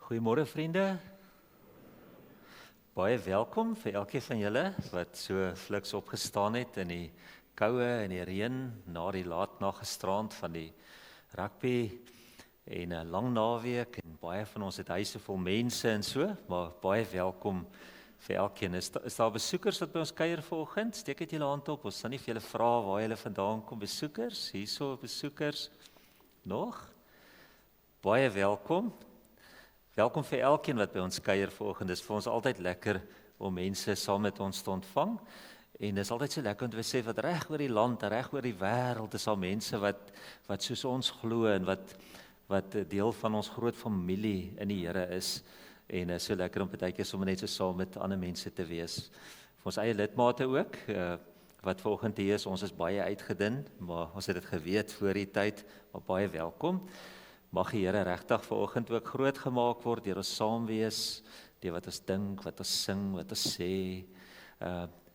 Goeiemôre vriende. Baie welkom vir elkeen van julle wat so fliks opgestaan het in die koue en die reën na die laatnag gisterand van die rugby en 'n lang naweek en baie van ons het huise vol mense en so, maar baie welkom vir elkeen. Is daar besoekers wat by ons kuier vanoggend? Steek uit julle hand op. Ons sal nie vir julle vra waar julle vandaan kom. Besoekers, hierso besoekers. Nog? Baie welkom. Welkom vir elkeen wat by ons kuier vanoggend. Dit is vir ons altyd lekker om mense saam met ons te ontvang. En dit is altyd so lekker om te besef wat reg oor die land, reg oor die wêreld is al mense wat soos ons glo en wat 'n deel van ons groot familie in die Here is. En is so lekker om partykeer sommer net so saam met ander mense te wees. Vir ons eie lidmate ook, wat vanoggend hier is, ons is baie uitgedun, maar ons het dit geweet voor die tyd, maar baie welkom. Mag die Here regtig vanoggend ook groot gemaak word deur ons saam wees, deur wat ons dink, wat ons sing, wat ons sê,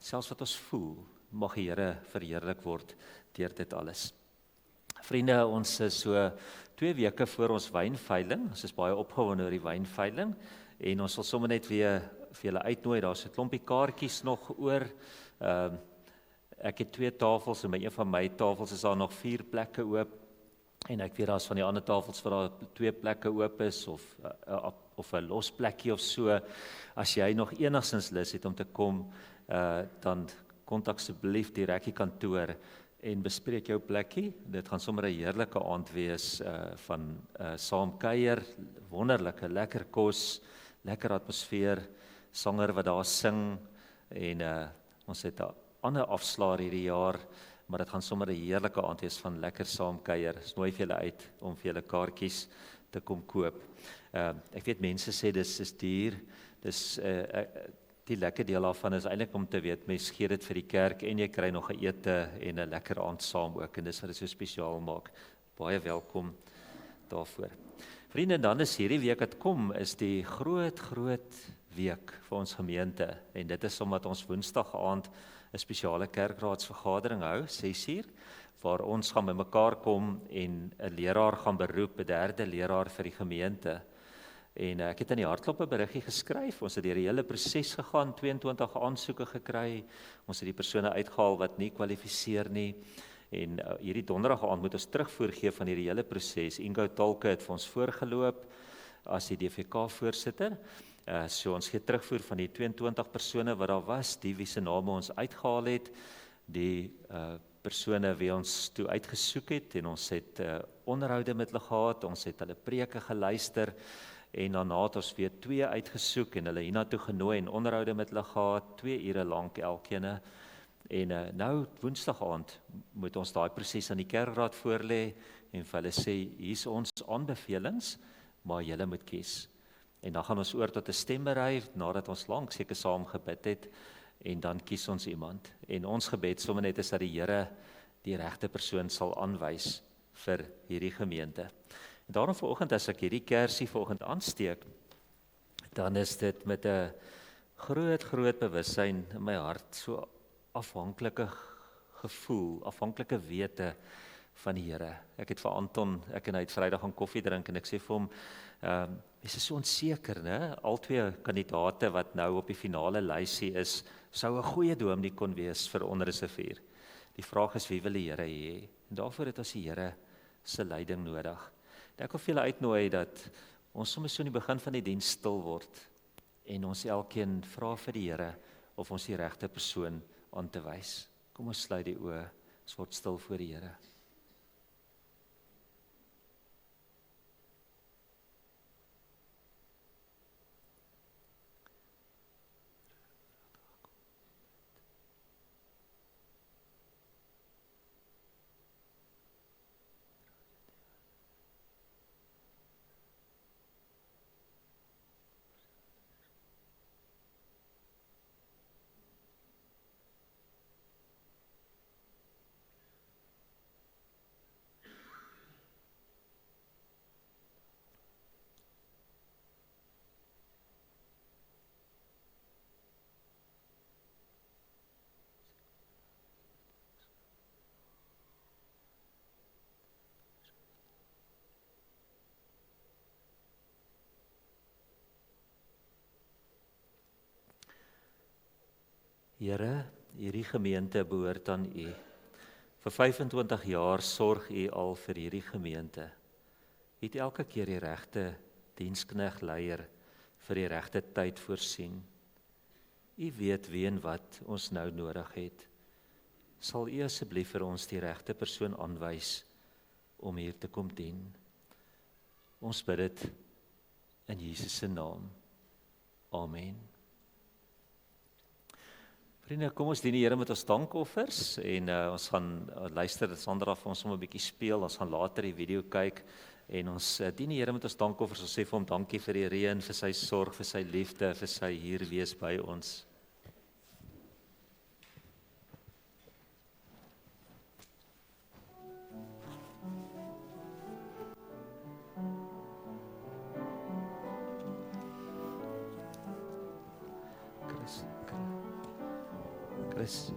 selfs wat ons voel. Mag die Here verheerlik word deur dit alles. Vriende, ons is so 2 weke voor ons wynveiling. Ons is baie opgewonde oor die wynveiling en ons sal sommer net weer vir julle uitnooi. Daar's 'n klompie kaartjies nog oor. Ek het 2 tafels en by een van my tafels is daar nog 4 plekke oop. En ek weet daar's van die ander tafels waar daar 2 plekke oop is of 'n los plekkie of so. As jy nog enigstens lus het om te kom, dan kontak asseblief die rekkie kantoor en bespreek jou plekkie. Dit gaan sommer 'n heerlike aand wees van saam kuier, wonderlike, lekker kos, lekker atmosfeer, sanger wat daar sing en ons het 'n ander afslaer hierdie jaar. Maar dit gaan sommer 'n heerlike aand wees van lekker saam kuier. Ek nooi vir julle uit om vir julle kaartjies te kom koop. Ek weet mense sê dis is duur. Dis die lekker deel daarvan is eintlik om te weet mens gee dit vir die kerk en jy kry nog 'n ete en 'n lekker aand saam ook en dis wat dit so spesiaal maak. Baie welkom daarvoor. Vriende, dan is hierdie week wat kom is die groot week vir ons gemeente en dit is omdat ons Woensdag aand 'n spesiale kerkraadsvergadering hou, 6uur, waar ons gaan bymekaar kom en 'n leraar gaan beroep, 'n 3de leraar vir die gemeente. En ek het in die hartklop 'n beriggie geskryf. Ons het deur die hele proses gegaan, 22 aansoeke gekry. Ons het die persone uitgehaal wat nie kwalifiseer nie. En hierdie donderdag aand moet ons terugvoer gee van hierdie hele proses. Ingo Talke het vir ons voorgeloop as die DVK voorsitter. So ons gee terugvoer van die 22 persone wat daar was, die wie se name ons uitgehaal het, die persone wie ons toe uitgesoek het en ons het onderhoude met hulle gehad, ons het hulle preke geluister en daarna het ons weer 2 uitgesoek en hulle hiernatoe genooi en onderhoude met hulle gehad, 2 ure lank elkeen. En nou Woensdag aand moet ons daai proses aan die kerkraad voorlê en vir hulle sê hier's ons aanbevelings, maar julle moet kies. En dan gaan ons oor tot 'n stemmery nadat ons lank seker saam gebid het en dan kies ons iemand. En ons gebed sommer net is dat die Here die regte persoon sal aanwys vir hierdie gemeente. En daarom vanoggend as ek hierdie kersie vanoggend aansteek, dan is dit met 'n groot bewussyn in my hart, so afhanklike gevoel, afhanklike wete van die Here. Ek het vir Anton, ek en hy het Vrydag gaan koffie drink en ek sê vir hom, is so onseker, né? Al 2 kandidate wat nou op die finale lysie is, sou 'n goeie dominee kon wees vir onreserveer. Die vraag is wie wil die Here hê? En daarvoor het ons die Here se leiding nodig. En ek wil vir julle uitnooi dat ons sommer so in die begin van die diens stil word en ons elkeen vra vir die Here of ons die regte persoon aan te wys. Kom ons sluit die oë, ons word stil voor die Here. Here, hierdie gemeente behoort aan U. Vir 25 jaar sorg U al vir hierdie gemeente. U het elke keer die regte dienskneg leier vir die regte tyd voorsien. U weet wie en wat ons nou nodig het. Sal U asseblief vir ons die regte persoon aanwys om hier te kom dien? Ons bid dit in Jesus se naam. Amen. Vriende, kom ons dien die Here met ons dankoffers en ons gaan luister, Sandra vir ons om 'n bietjie speel, ons gaan later die video kyk en ons dien die Here met ons dankoffers, ons sê vir hom dankie vir die reën, vir sy sorg, vir sy liefde, vir sy hier wees by ons. Chris.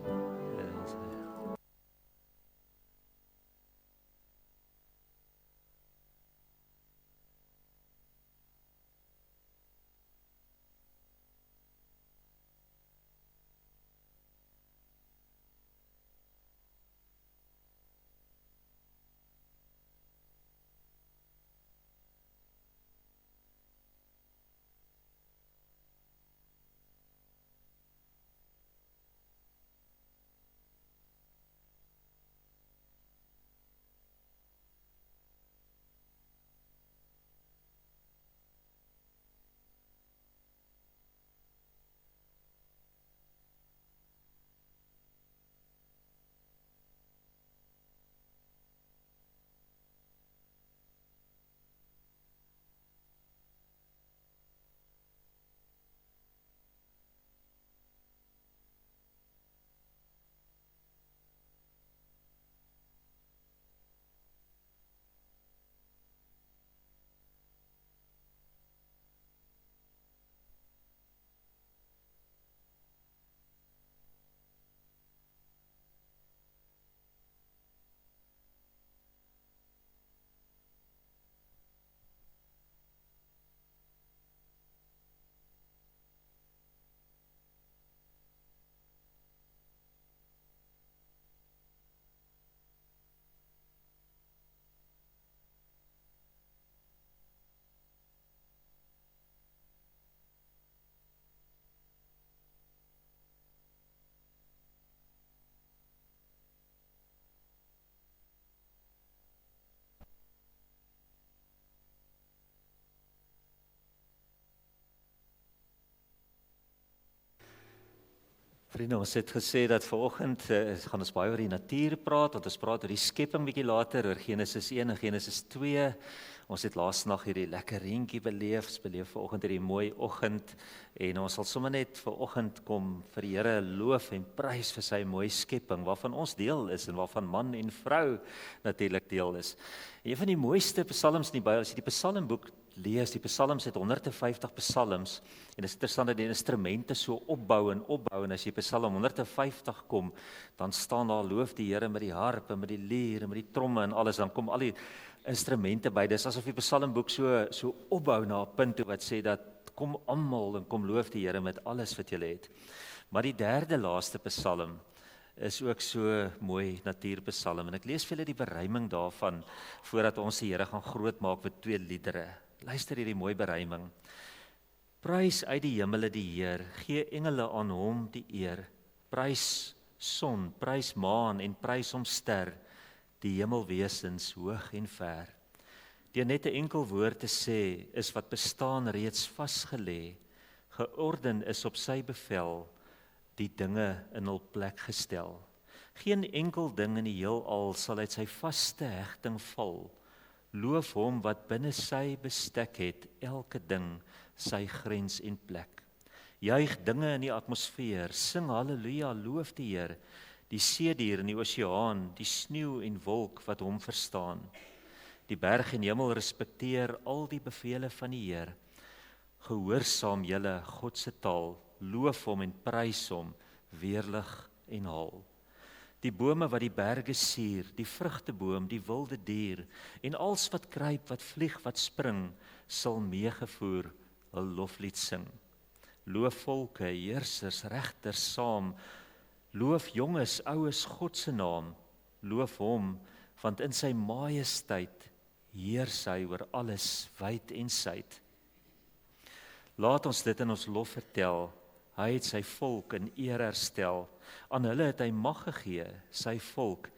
Vriende, ons het gesê dat vanoggend gaan ons baie oor die natuur praat, want ons praat oor die skepping bietjie later, oor Genesis 1 en Genesis 2. Ons het laasnag hierdie lekker reentjie beleef, ons beleef vanoggend hierdie mooi oggend en ons sal sommer net vanoggend kom vir die Here loof en prys vir sy mooi skepping, waarvan ons deel is en waarvan man en vrou natuurlik deel is. Een van die mooiste psalms in die Bybel, as jy die psalmboek lees, die psalms het 150 psalms en dit is interessant dat die instrumente so opbou en as jy psalm 150 kom, dan staan daar loof die Here met die harp en met die lier en met die tromme en alles, dan kom al die instrumente by, dis asof die psalmboek so opbou na 'n punt toe wat sê dat kom almal en kom loof die Here met alles wat jy het. Maar die derde laaste psalm is ook so mooi natuurpsalm en ek lees vir julle die beruiming daarvan voordat ons die Here gaan groot maak met 2 liedere. Luister hierdie mooi beruiming. Prys uit die hemele die Heer, gee engele aan hom die eer. Prys son, prys maan en prys hom ster, die hemelwesens hoog en ver. Deur net 'n enkel woord te sê, is wat bestaan reeds vasgelê. Georden is op sy bevel, die dinge in hul plek gestel. Geen enkel ding in die heelal sal uit sy vaste hegting val. Loof hom wat binne sy bestek het, elke ding sy grens en plek. Juig dinge in die atmosfeer, sing halleluja, loof die Heer, die seedier in die oseaan, die sneeu en wolk wat hom verstaan. Die berg en hemel respekteer al die bevele van die Heer. Gehoorsaam julle God se taal, loof hom en prys hom, weerlig en haal. Die bome wat die berge sier, die vrugteboom, die wilde dier, en als wat kruip, wat vlieg, wat spring, sal meegevoer 'n loflied sing. Loof volke, heersers, regters saam. Loof jonges, oues, God se naam. Loof hom, want in sy majesteit heers hy oor alles wyd en suid. Laat ons dit in ons lof vertel. Hy het sy volk in eer herstel. Aan hulle het hy mag gegee, sy volk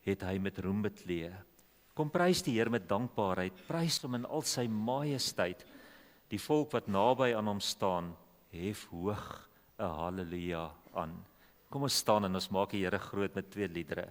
het hy met roem beklee. Kom prys die Heer met dankbaarheid, prys hom in al sy majesteit. Die volk wat naby aan hom staan, hef hoog 'n halleluja aan. Kom ons staan en ons maak die Here groot met 2 liedere.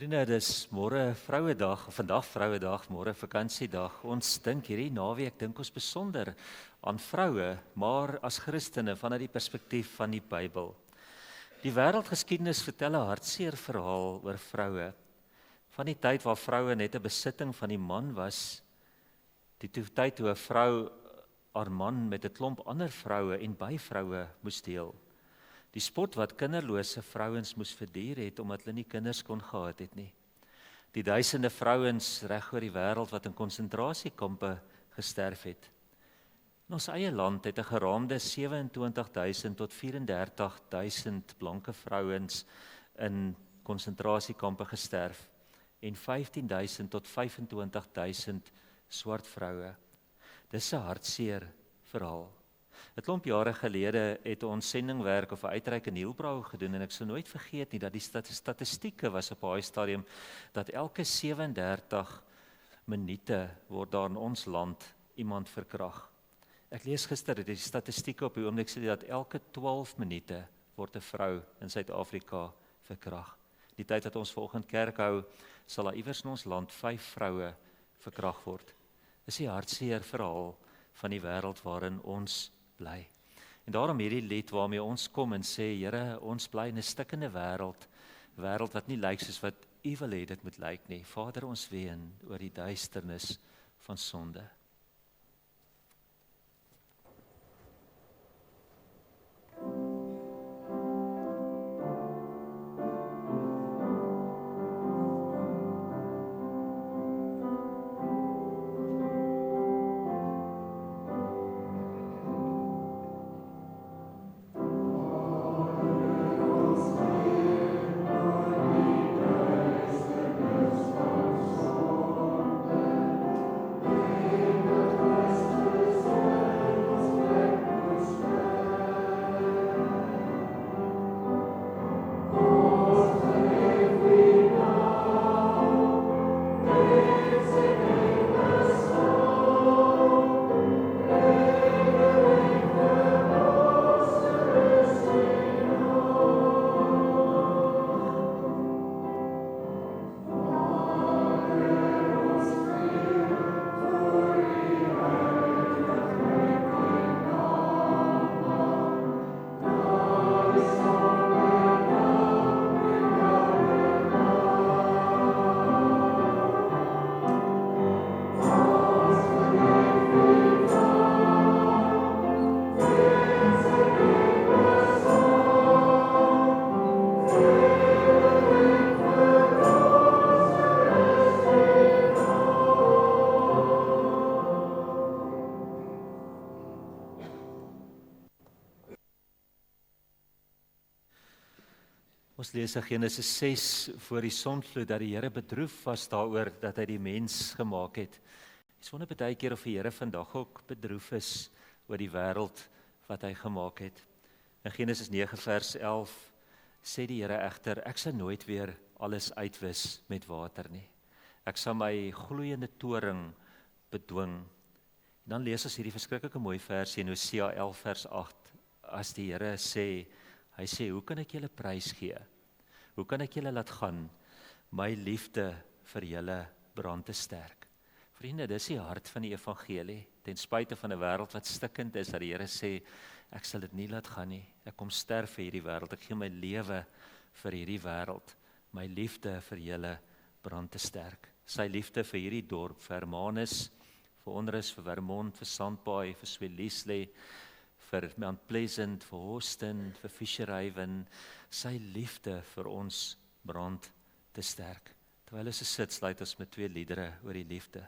Vriende, dis môre Vrouedag, of vandag Vrouedag, môre vakansiedag. Ons dink hierdie naweek dink ons besonder aan vroue, maar as Christene vanuit die perspektief van die Bybel. Die wêreldgeskiedenis vertel 'n hartseer verhaal oor vroue. Van die tyd waar vroue net 'n besitting van die man was, die tyd toe 'n vrou haar man met 'n klomp ander vroue en byvroue moes deel. Die spot wat kinderlose vrouens moes verduur het, omdat hulle nie kinders kon gehad het nie. Die duisende vrouens reg oor die wêreld wat in konsentrasiekampe gesterf het. In ons eie land het 'n geraamde 27.000 tot 34.000 blanke vrouens in konsentrasiekampe gesterf en 15.000 tot 25.000 swart vroue. Dis 'n hartseer verhaal. 'n Klomp jare gelede het ons sendingwerk of 'n uitreik in Hielbrau gedoen en ek sal nooit vergeet nie dat die statistieke was op daai stadium dat elke 37 minute word daar in ons land iemand verkrag. Ek lees gister dat die statistieke op die oomblik sê dat elke 12 minute word 'n vrou in Suid-Afrika verkrag. Die tyd dat ons vanoggend kerk hou, sal daar iewers in ons land 5 vroue verkrag word. Dis die hartseer verhaal van die wêreld waarin ons bly. En daarom hierdie lied waarmee ons kom en sê, Here, ons bly in 'n stikkende wêreld wat nie lyk soos wat U wil hê dit moet lyk nie. Vader, ons ween oor die duisternis van sonde. Ons lees in Genesis 6 voor die sondvloed dat die Here bedroef was daaroor dat hy die mens gemaak het. Ek wonder baie keer of die Here vandag ook bedroef is oor die wêreld wat hy gemaak het. In Genesis 9 vers 11 sê die Here egter, ek sal nooit weer alles uitwis met water nie. Ek sal my gloeiende toring bedwing. En dan lees ons hierdie verskriklike mooi versie in Hosea 11 vers 8, as die Here sê, hy sê, hoe kan ek julle prys gee? Hoe kan ek julle laat gaan? My liefde vir julle brand te sterk. Vriende, dis die hart van die evangelie. Ten spyte van 'n wêreld wat stikkend is, dat die Here sê, ek sal dit nie laat gaan nie. Ek kom sterf vir hierdie wêreld. Ek gee my lewe vir hierdie wêreld. My liefde vir julle brand te sterk. Sy liefde vir hierdie dorp, vir Hermanus, vir Onrus, vir Vermont, vir Sandpaai, vir Swelliesle, vir Mount Pleasant, vir Houston, vir Fisherhaven, sy liefde vir ons brand te sterk. Terwyl ons sit, sluit ons met 2 liedere oor die liefde.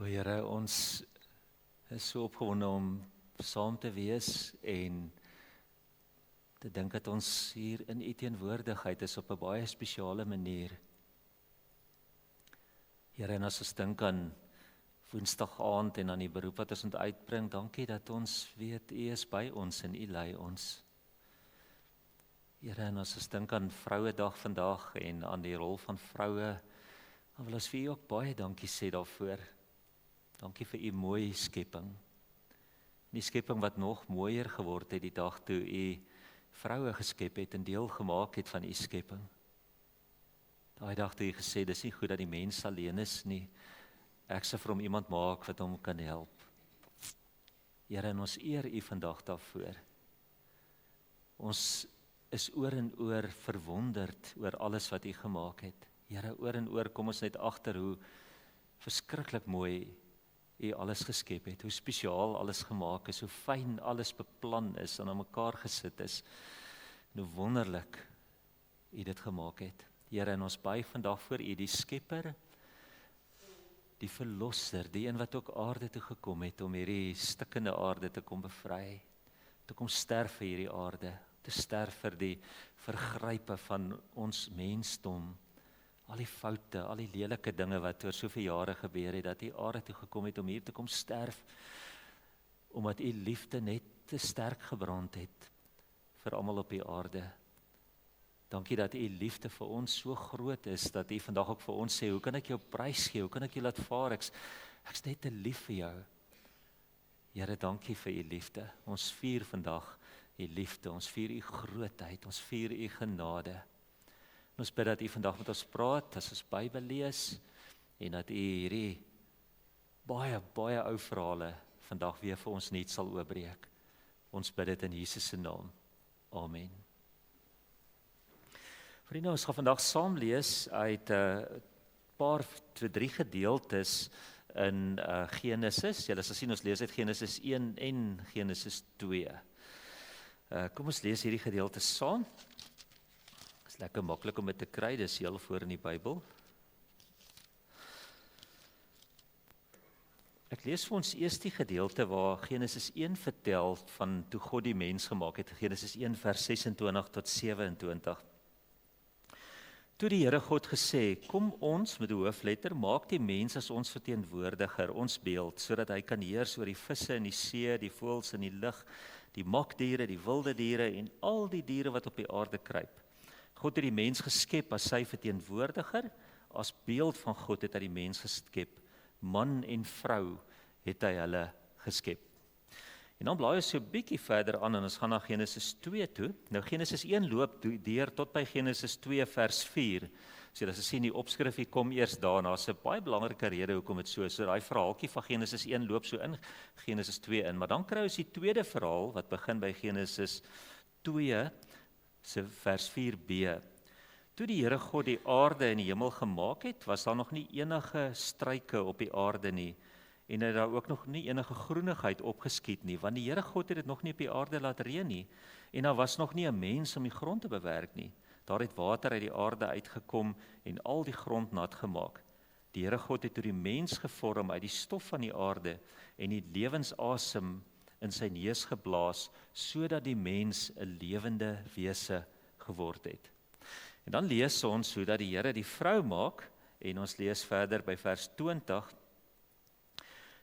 O Here, ons is so opgewonde om saam te wees en te dink dat ons hier in U teenwoordigheid is op 'n baie spesiale manier. Here, en as ons dink aan Woensdag aand en aan die beroep wat ons moet uitbring, dankie dat ons weet U is by ons en U lei ons. Here, en as ons dink aan Vrouedag vandag en aan die rol van vroue, dan wil ons vir U ook baie dankie sê daarvoor. Dankie vir U mooi skepping. Die skepping wat nog mooier geword het die dag toe U vroue geskep het en deel gemaak het van U skepping. Daai dag toe U gesê, dis nie goed dat die mens alleen is nie. Ek sal vir hom iemand maak wat hom kan help. Here, en ons eer U vandag daarvoor. Ons is oor en oor verwonderd oor alles wat U gemaak het. Here, oor en oor kom ons net agter hoe verskriklik mooi U alles geskep het, hoe spesiaal alles gemaak is, hoe fyn alles beplan is en aan mekaar gesit is, en hoe wonderlik U dit gemaak het. Here, en ons buig vandag voor U, die Skepper, die Verlosser, die een wat ook aarde toe gekom het om hierdie stikkende aarde te kom bevry, te kom sterf vir hierdie aarde, te sterf vir die vergrype van ons mensdom, al die foute, al die lelike dinge wat oor soveel jare gebeur het, dat U aarde toe gekom het om hier te kom sterf, omdat U liefde net te sterk gebrand het vir almal op die aarde. Dankie dat U liefde vir ons so groot is, dat U vandag ook vir ons sê, hoe kan ek jou prys gee, hoe kan ek jou laat vaar, ek's net te lief vir jou. Here, dankie vir U liefde. Ons vier vandag U liefde, ons vier U grootheid, ons vier U genade. Ons bid dat U vandag met ons praat, as ons Bybel lees, en dat U hierdie baie ou verhale vandag weer vir ons net sal oopbreek. Ons bid dit in Jesus se naam. Amen. Vriende, ons gaan vandag saam lees uit 'n paar, 2-3 gedeeltes in Genesis. Julle sal sien ons lees uit Genesis 1 en Genesis 2. Kom ons lees hierdie gedeeltes saam. Dit is lekker maklik om dit te kry, dis heel voor in die Bybel. Ek lees vir ons eers die gedeelte waar Genesis 1 vertel van toe God die mens gemaak het, Genesis 1 vers 26 tot 27. Toe die Here God gesê, kom ons met die hoofletter, maak die mens as ons verteenwoordiger, ons beeld, sodat hy kan heers oor die visse in die see, die voëls in die lug, die makdiere, die wilde diere en al die diere wat op die aarde kruip. God het die mens geskep as sy verteenwoordiger, as beeld van God het hy die mens geskep. Man en vrou het hy hulle geskep. En dan blaai ons so 'n bietjie verder aan en ons gaan na Genesis 2 toe. Nou Genesis 1 loop deur tot by Genesis 2 vers 4. So as jy sien die opskrif kom eers daarna, is 'n baie belangrike rede hoekom dit so is. So daai verhaaltjie van Genesis 1 loop so in Genesis 2 in, maar dan kry ons die tweede verhaal wat begin by Genesis 2 se vers 4b. Toe die Here God die aarde en die hemel gemaak het, was daar nog nie enige struike op die aarde nie, en het daar ook nog nie enige groenigheid opgeskiet nie, want die Here God het dit nog nie op die aarde laat reën nie, en daar was nog nie 'n mens om die grond te bewerk nie. Daar het water uit die aarde uitgekom en al die grond nat gemaak. Die Here God het toe die mens gevorm uit die stof van die aarde en die lewensasem in sy neus geblaas, sodat die mens 'n lewende wese geword het. En dan lees ons hoe dat die Here die vrou maak, en ons lees verder by vers 20.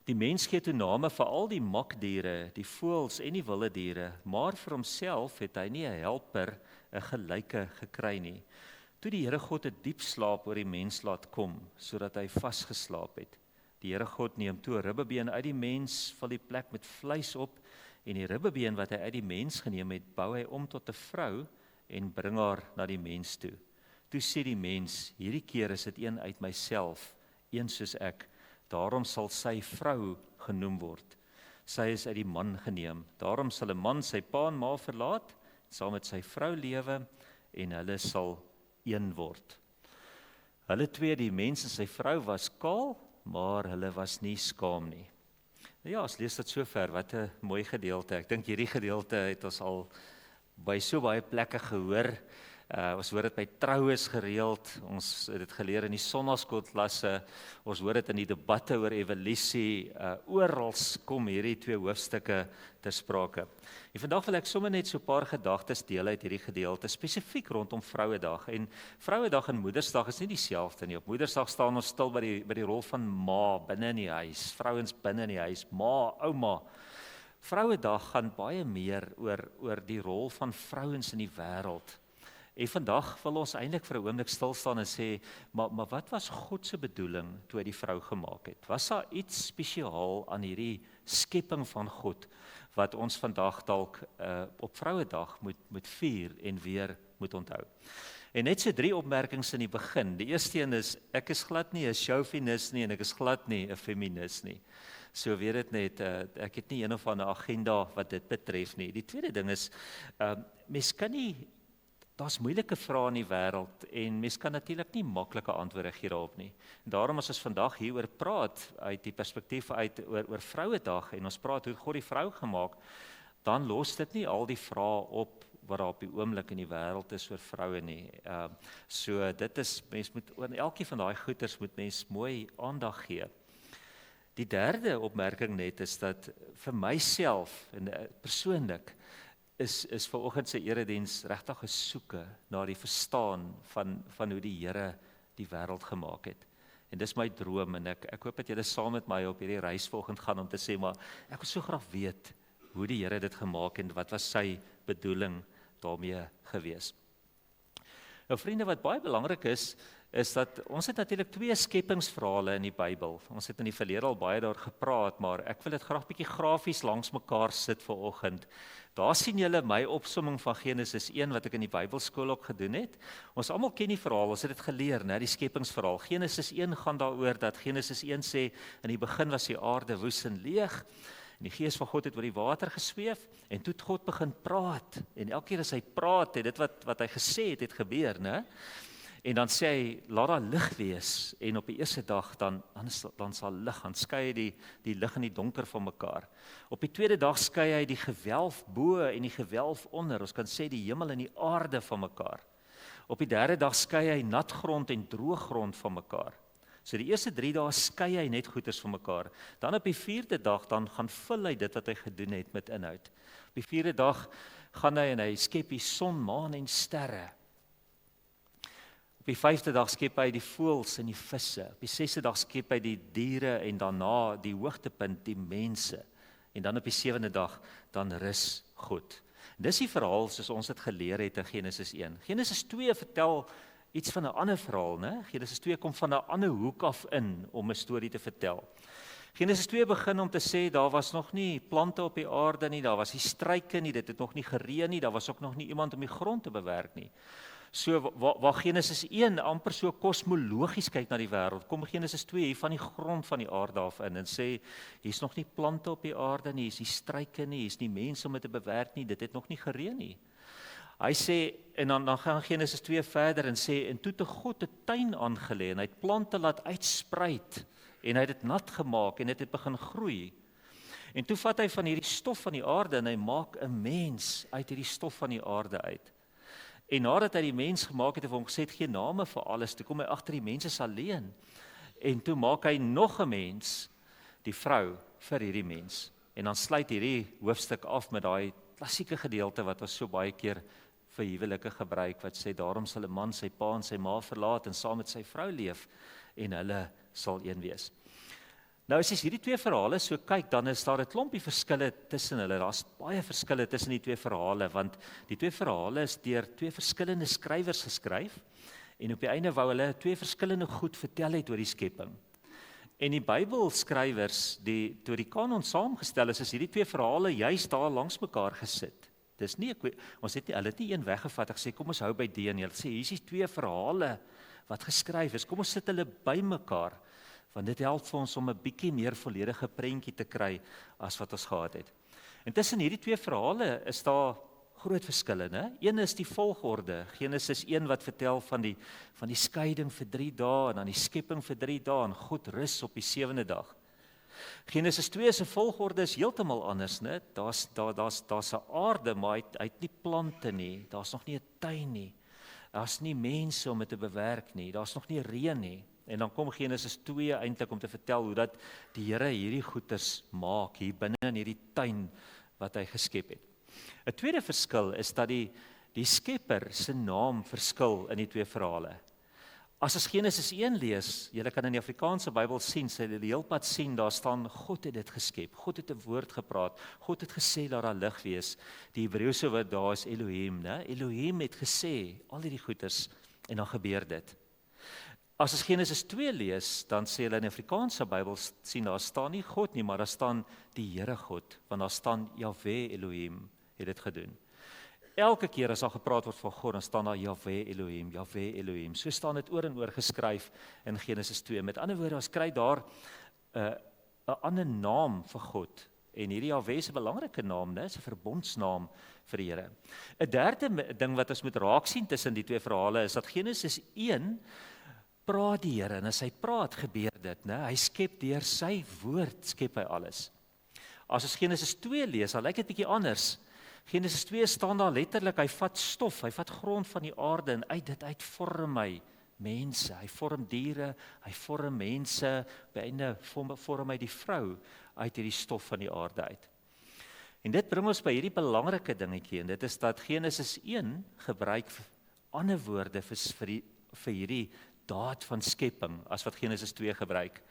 Die mens gee toe name vir al die makdiere, die voëls en die wilde diere, maar vir homself het hy nie 'n helper, 'n gelyke gekry nie. Toe die Here God 'n diep slaap oor die mens laat kom, sodat hy vasgeslaap het. Die Here God neem toe 'n ribbebeen uit die mens, vul die plek met vleis op, en die ribbebeen wat hy uit die mens geneem het, bou hy om tot 'n vrou en bring haar na die mens toe. Toe sê die mens, hierdie keer is dit een uit myself, een soos ek. Daarom sal sy vrou genoem word. Sy is uit die man geneem. Daarom sal 'n man sy pa en ma verlaat, saam met sy vrou lewe, en hulle sal een word. Hulle twee, die mens en sy vrou, was kaal, maar hulle was nie skaam nie. Ja, as lees dit so ver, wat 'n mooi gedeelte. Ek dink hierdie gedeelte het ons al by so baie plekke gehoor, Ons hoor dit by troues gereeld, ons het dit geleer in die sonnaskoolklasse, ons hoor dit in die debatte oor evolusie, oral kom hierdie 2 hoofstukke ter sprake. En vandag wil ek sommer net so 'n paar gedagtes deel uit hierdie gedeelte, spesifiek rondom Vrouedag. En Vrouedag en Moedersdag is nie dieselfde nie. Op Moedersdag staan ons stil by die rol van ma binne in die huis, vrouens binne in die huis, ma, ouma. Vrouedag gaan baie meer oor die rol van vrouens in die wêreld. En vandag wil ons eintlik vir 'n oomblik stil staan en sê, maar wat was God se bedoeling toe hy die vrou gemaak het? Was daar iets spesiaal aan hierdie skepping van God wat ons vandag dalk op Vrouedag moet vier en weer moet onthou? En net so 3 opmerkings in die begin. Die eerste een is, ek is glad nie 'n chauvinis nie en ek is glad nie 'n feminis nie. So weet dit net, ek het nie een of ander agenda wat dit betref nie. Die tweede ding is, mens kan nie, daar's moeilike vrae in die wêreld en mens kan natuurlik nie maklike antwoorde gee daarop nie. En daarom as ons vandag hieroor praat uit die perspektief uit oor Vrouedag en ons praat hoe God die vrou gemaak, dan los dit nie al die vrae op wat daar op die oomblik in die wêreld is oor vroue nie. So dit is, mens moet oor elkeen van daai goeters moet mens mooi aandag gee. Die derde opmerking net is dat vir myself en persoonlik is vanoggend se erediens regtig 'n soeke na die verstaan van hoe die Here die wêreld gemaak het. En dis my droom en ek hoop dat julle saam met my op hierdie reis vanoggend gaan om te sê, maar ek wil so graag weet hoe die Here dit gemaak en wat was sy bedoeling daarmee gewees. Nou vriende, wat baie belangrik is dat ons het natuurlik 2 skepingsverhale in die Bybel. Ons het in die verlede al baie daar gepraat, maar ek wil dit graag bietjie grafies langs mekaar sit vanoggend. Daar sien julle my opsomming van Genesis 1 wat ek in die Bybelskool ook gedoen het. Ons almal ken die verhaal, ons het dit geleer, né, die skepingsverhaal. Genesis 1 gaan daaroor dat Genesis 1 sê in die begin was die aarde woes en leeg. En die gees van God het oor die water gesweef en toe het God begin praat. En elke keer as hy praat, het dit wat hy gesê het gebeur, né? En dan sê hy, laat daar lig wees. En op die eerste dag dan sal lig, dan skei hy die lig en die donker van mekaar. Op die tweede dag skei hy die gewelf bo en die gewelf onder. Ons kan sê die hemel en die aarde van mekaar. Op die derde dag skei hy nat grond en droë grond van mekaar. So die eerste 3 dae skei hy net goeders van mekaar. Dan op die 4de dag dan gaan vul hy dit wat hy gedoen het met inhoud. Op die 4de dag gaan hy en hy skep die son, maan en sterre. Op die 5de dag skep hy die voëls en die visse. Op die 6de dag skep hy die diere en daarna die hoogtepunt die mense. En dan op die 7de dag dan rus God. Dis die verhaal soos ons dit geleer het in Genesis 1. Genesis 2 vertel iets van 'n ander verhaal, né? Genesis 2 kom van 'n ander hoek af in om 'n storie te vertel. Genesis 2 begin om te sê daar was nog nie plante op die aarde nie, daar was nie struike nie, dit het nog nie gereën nie, daar was ook nog nie iemand om die grond te bewerk nie. So waar Genesis 1 amper so kosmologies kyk na die wêreld, kom Genesis 2 hier van die grond van die aarde af in en sê hier's nog nie plante op die aarde nie, hier's nie struike nie, hier's nie mense om dit te bewerk nie, dit het nog nie gereën nie. Hy sê, en dan gaan Genesis 2 verder en sê, en toe het God 'n tuin aangelê en hy het plante laat uitspruit en hy het dit nat gemaak en dit het begin groei. En toe vat hy van hierdie stof van die aarde en hy maak 'n mens uit hierdie stof van die aarde uit. En nadat hy die mens gemaak het, het hy hom gesê, geen name vir alles, toe kom hy agter die mens is alleen. En toe maak hy nog 'n mens, die vrou, vir hierdie mens. En dan sluit hierdie hoofstuk af met daai klassieke gedeelte wat ons so baie keer vir huwelike gebruik, wat sê, daarom sal 'n man sy pa en sy ma verlaat en saam met sy vrou leef, en hulle sal een wees. Nou as jy hierdie 2 verhale so kyk, dan is daar 'n klompie verskille tussen hulle. Daar's baie verskille tussen die 2 verhale, want die 2 verhale is deur 2 verskillende skrywers geskryf, en op die einde wou hulle 2 verskillende goed vertel het oor die skepping. En die Bybelskrywers, toe die kanon saamgestel is hierdie 2 verhale juist daar langs mekaar gesit. Dis nie, hulle het nie een weggevat en gesê, kom ons hou by die en hulle sê, hier is die 2 verhale wat geskryf is, kom ons sit hulle by mekaar, want dit help vir ons om 'n bietjie meer volledige prentjie te kry as wat ons gehad het. En tussen hierdie 2 verhale is daar groot verskille, né? Een is die volgorde. Genesis 1 wat vertel van die skeiding vir 3 dae en dan die skepping vir 3 dae en God rus op die 7de dag. Genesis 2 se volgorde is heeltemal anders, né? Daar's 'n aarde, maar hy het nie plante nie. Daar's nog nie 'n tuin nie. Daar's nie mense om dit te bewerk nie, daar's nog nie reën nie. En dan kom Genesis 2 eintlik om te vertel hoe dat die Here hierdie goeders maak hier binne in hierdie tuin wat hy geskep het. 'n Tweede verskil is dat die skepper se naam verskil in die twee verhale. As ons Genesis 1 lees, julle kan in die Afrikaanse Bybel sien, sy die heelpad sien, daar staan God het dit geskep. God het 'n woord gepraat. God het gesê dat daar lig wees. Die Hebreëse woord daar is Elohim, né? Elohim het gesê al hierdie goeders en dan gebeur dit. As ons Genesis 2 lees, dan sê hulle in die Afrikaanse Bybel sien daar staan nie God nie, maar daar staan die Here God, want daar staan Jahwe Elohim het dit gedoen. Elke keer as daar gepraat word van God, dan staan daar Jahwe Elohim, Jahwe Elohim. So staan dit oor en oor geskryf in Genesis 2. Met ander woorde, ons kry daar 'n ander naam vir God. En hierdie Jahwe is 'n belangrike naam, né? Is 'n verbondsnaam vir die Here. 'n Derde ding wat ons moet raak sien tussen die twee verhale is dat Genesis 1 praat die Here en as hy praat, gebeur dit, né? Hy skep deur sy woord, skep hy alles. As ons Genesis 2 lees, dan lyk dit bietjie anders. Genesis 2 staan daar letterlik, hy vat stof, hy vat grond van die aarde en uit dit vorm hy mense, hy vorm diere, hy vorm mense, by einde vorm hy die vrou uit hierdie stof van die aarde uit. En dit bring ons by hierdie belangrike dingetjie en dit is dat Genesis 1 gebruik ander woorde vir hierdie daad van skepping as wat Genesis 2 gebruik.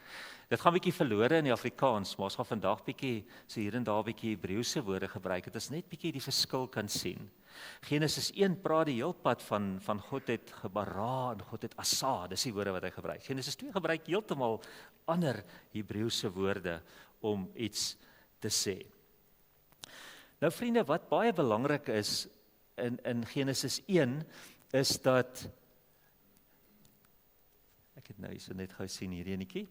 Dit gaan bietjie verlore in die Afrikaans, maar ons gaan vandag bietjie so hier en daar bietjie Hebreëse woorde gebruik. Dit is net bietjie die verskil kan sien. Genesis 1 praat die heelpad van God het gebara en God het asa, dis die woorde wat hy gebruik. Genesis 2 gebruik heeltemal ander Hebreëse woorde om iets te sê. Nou vriende, wat baie belangrik is in Genesis 1 is dat ek het nou hier so net gou sien hierdie enetjie.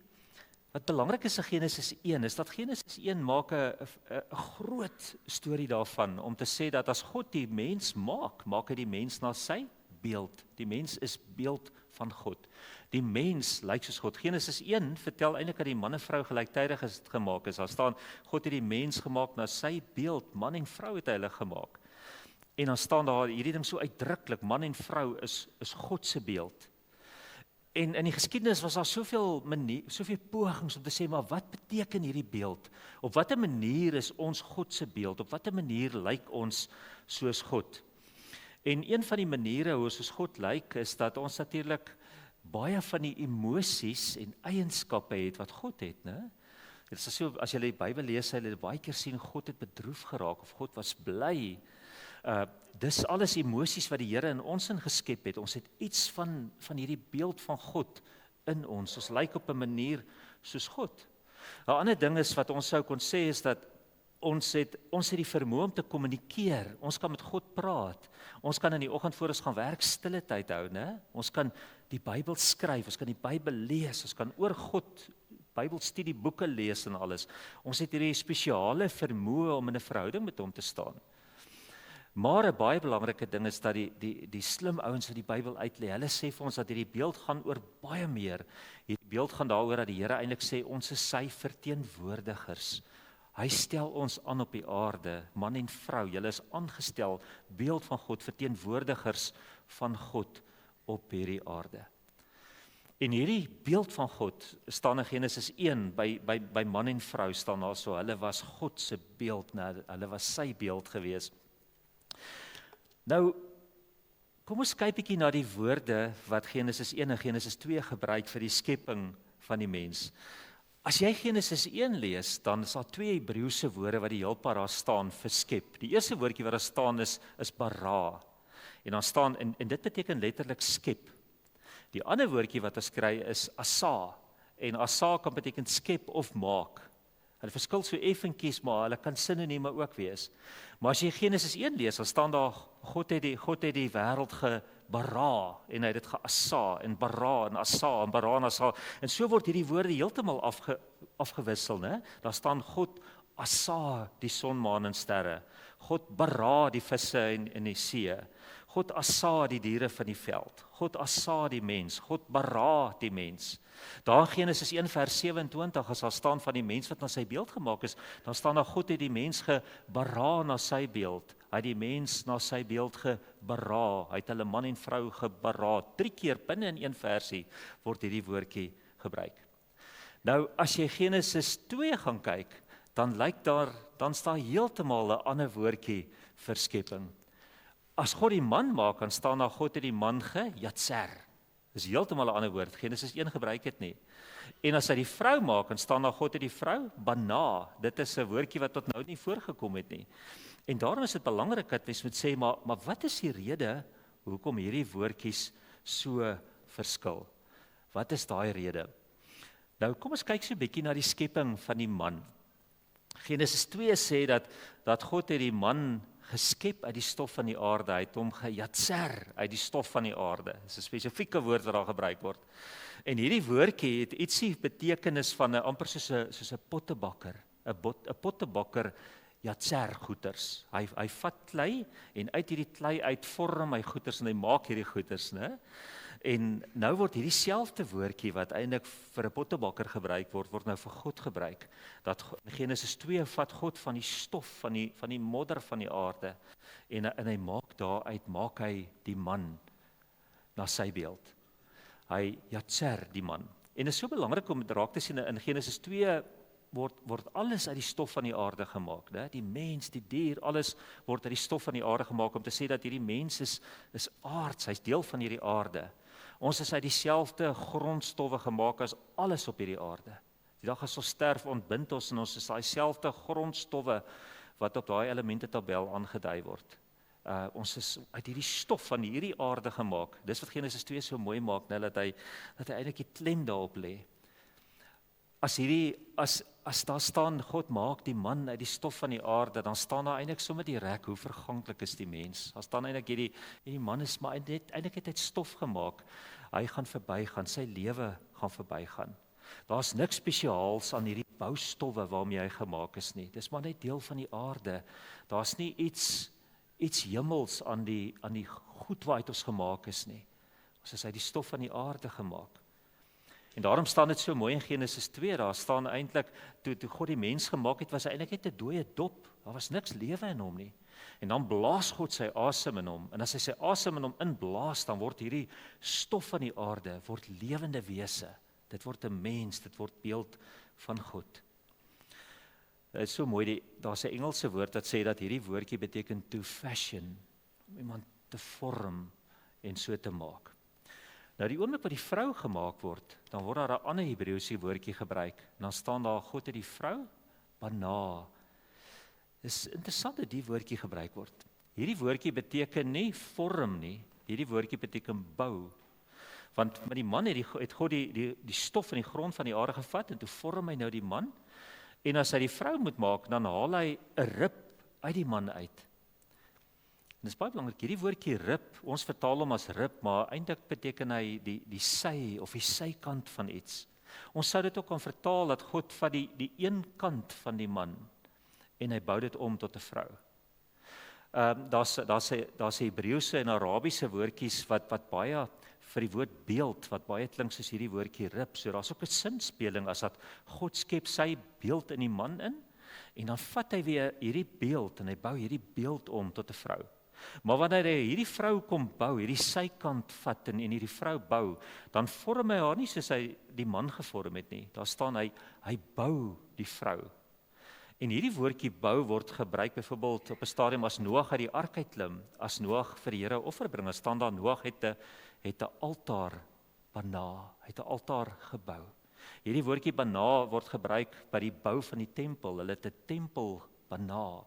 Wat belangrik is in Genesis 1 is dat Genesis 1 maak 'n groot storie daarvan om te sê dat as God die mens maak hy die mens na sy beeld. Die mens is beeld van God. Die mens lyk soos God. Genesis 1 vertel eintlik dat die man en vrou gelyktydig gemaak is. Daar staan God het die mens gemaak na sy beeld, man en vrou het hy hulle gemaak. En dan staan daar hierdie ding so uitdruklik, man en vrou is God se beeld. En in die geskiedenis was daar soveel pogings om te sê, maar wat beteken hierdie beeld? Op watter manier is ons God se beeld? Op watter manier lyk ons soos God? En een van die maniere hoe ons soos God lyk, is dat ons natuurlik baie van die emosies en eienskappe het wat God het, né? Dit is so, as jy die Bybel lees, jy het baie keer sien God het bedroef geraak of God was bly. Dis alles emosies wat die Here in ons ingeskep het. Ons het iets van hierdie beeld van God in ons. Ons lyk op 'n manier soos God. 'n Ander ding is wat ons sou kon sê is dat ons het die vermoë om te kommunikeer. Ons kan met God praat. Ons kan in die oggend voor ons gaan werk stille tyd hou, né? Ons kan die Bybel skryf, ons kan die Bybel lees, ons kan oor God Bybelstudieboeke lees en alles. Ons het hierdie spesiale vermoë om in 'n verhouding met hom te staan. Maar 'n baie belangrike ding is dat die slim ouens wat die Bybel uitlê, hulle sê vir ons dat hierdie beeld gaan oor baie meer. Hierdie beeld gaan daaroor dat die Here eintlik sê ons is sy verteenwoordigers. Hy stel ons aan op die aarde, man en vrou, julle is aangestel, beeld van God, verteenwoordigers van God op hierdie aarde. En hierdie beeld van God staan in Genesis 1 by man en vrou staan daar so, hulle was God se beeld, hulle was sy beeld gewees. Nou, kom ons kyk bietjie na die woorde wat Genesis 1 en Genesis 2 gebruik vir die skepping van die mens. As jy Genesis 1 lees, dan is daar 2 Hebreëse woorde wat die heelpad daar staan vir skep. Die eerste woordjie wat daar staan is bara. En dan staan, en dit beteken letterlik skep. Die ander woordjie wat ons kry is asa. En asa kan beteken skep of maak. Hulle verskil so effentjies, maar hulle kan sinonieme ook wees. Maar as jy Genesis 1 lees, dan staan daar God het die wêreld gebara en hy het dit geasa en bara en asa en bara en asa. En so word hierdie woorde heeltemal afgewissel, né? Daar staan God asa die son, maan en sterre. God bara die visse in die see. God asa die diere van die veld. God asa die mens. God bara die mens. Daar in Genesis 1 vers 27, as daar staan van die mens wat na sy beeld gemaak is, dan staan daar God het die mens gebara na sy beeld. Hy het die mens na sy beeld gebara. Hy het hulle man en vrou gebara. 3 keer binne in een versie word hierdie woordjie gebruik. Nou, as jy Genesis 2 gaan kyk, dan staan heeltemal 'n ander woordjie vir skepping. As God die man maak, dan staan daar God het die man gejatser. Dis heeltemal 'n ander woord. Genesis 1 gebruik dit nie. En as hy die vrou maak, dan staan daar God het die vrou bana. Dit is 'n woordjie wat tot nou nie voorgekom het nie. En daarom is dit belangrik dat mens moet sê, maar wat is die rede hoekom hierdie woordjies so verskil? Wat is daai rede? Nou kom ons kyk so 'n bietjie na die skepping van die man. Genesis 2 sê dat God het die man geskep uit die stof van die aarde, hy het hom gejatser uit die stof van die aarde. Dis 'n spesifieke woord wat daar gebruik word. En hierdie woordjie het ietsie betekenis van 'n amper soos 'n pottebakker. 'n Pottebakker jatser goeders. Hy vat klei en uit hierdie klei uitvorm hy goeders en hy maak hierdie goeders, né? En nou word hierdie selfde woordjie wat eintlik vir 'n pottebakker gebruik word nou vir God gebruik. Dat in Genesis 2 vat God van die stof van die modder van die aarde en hy maak hy die man na sy beeld. Hy jatser die man. En dit is so belangrik om dit raak te sien in Genesis 2 word alles uit die stof van die aarde gemaak, né? Die mens, die dier, alles word uit die stof van die aarde gemaak om te sê dat hierdie mens is aards, hy's deel van hierdie aarde. Ons is uit dieselfde grondstowwe gemaak as alles op hierdie aarde. Die dag as ons sterf, ontbind ons en ons is daai selfde grondstowwe wat op daai elementetabel aangedui word. Ons is uit hierdie stof van hierdie aarde gemaak. Dis wat Genesis 2 so mooi maak, net dat hy eintlik die klem daarop lê. As daar staan God maak die man uit die stof van die aarde, dan staan daar eintlik sommer direk hoe verganklik is die mens. Daar staan eintlik hierdie man is maar eintlik het hy stof gemaak. Hy gaan verbygaan, sy lewe gaan verbygaan. Daar's niks spesiaals aan hierdie boustowwe waarmee hy gemaak is nie. Dis maar net deel van die aarde. Daar's nie iets hemels aan die goed waaruit ons gemaak is nie. Ons is uit die stof van die aarde gemaak. En daarom staan dit so mooi in Genesis 2, daar staan eintlik, toe God die mens gemaak het, was hy eintlik net 'n dooie dop, daar was niks lewe in hom nie. En dan blaas God sy asem in hom, en as hy sy asem in hom inblaas, dan word hierdie stof van die aarde, word lewende wese, dit word 'n mens, dit word beeld van God. Dit is so mooi, daar's 'n Engelse woord wat sê dat hierdie woordjie beteken to fashion, om iemand te vorm en so te maak. Nou die oomblik wat die vrou gemaak word, dan word daar 'n ander Hebreëse woordjie gebruik. Dan staan daar God het die vrou bana. Dis interessant dat die woordjie gebruik word. Hierdie woordjie beteken nie vorm nie, hierdie woordjie beteken bou. Want met die man het God die stof in die grond van die aarde gevat en toe vorm hy nou die man. En as hy die vrou moet maak, dan haal hy 'n rib uit die man uit. En dit is baie belangrik, hierdie woordjie rib, ons vertaal hom as rib, maar eintlik beteken hy die sy of die sykant van iets. Ons sou dit ook kan vertaal dat God vat die een kant van die man en hy bou dit om tot 'n vrou. Daar's Hebreëse en Arabiese woordjies wat baie vir die woord beeld, wat baie klink soos hierdie woordjie rib. So daar's ook 'n sinspeling as dat God skep sy beeld in die man in, en dan vat hy weer hierdie beeld en hy bou hierdie beeld om tot 'n vrou. Maar wanneer hy hierdie vrou kom bou, hierdie sykant vat en hierdie vrou bou, dan vorm hy haar nie soos hy die man gevorm het nie. Daar staan hy bou die vrou. En hierdie woordjie bou word gebruik byvoorbeeld op 'n stadium as Noag uit die ark uitklim, as Noag vir die Here offer bring, staan daar Noag het 'n altaar bana, het 'n altaar gebou. Hierdie woordjie bana word gebruik by die bou van die tempel. Hulle het 'n tempel bana.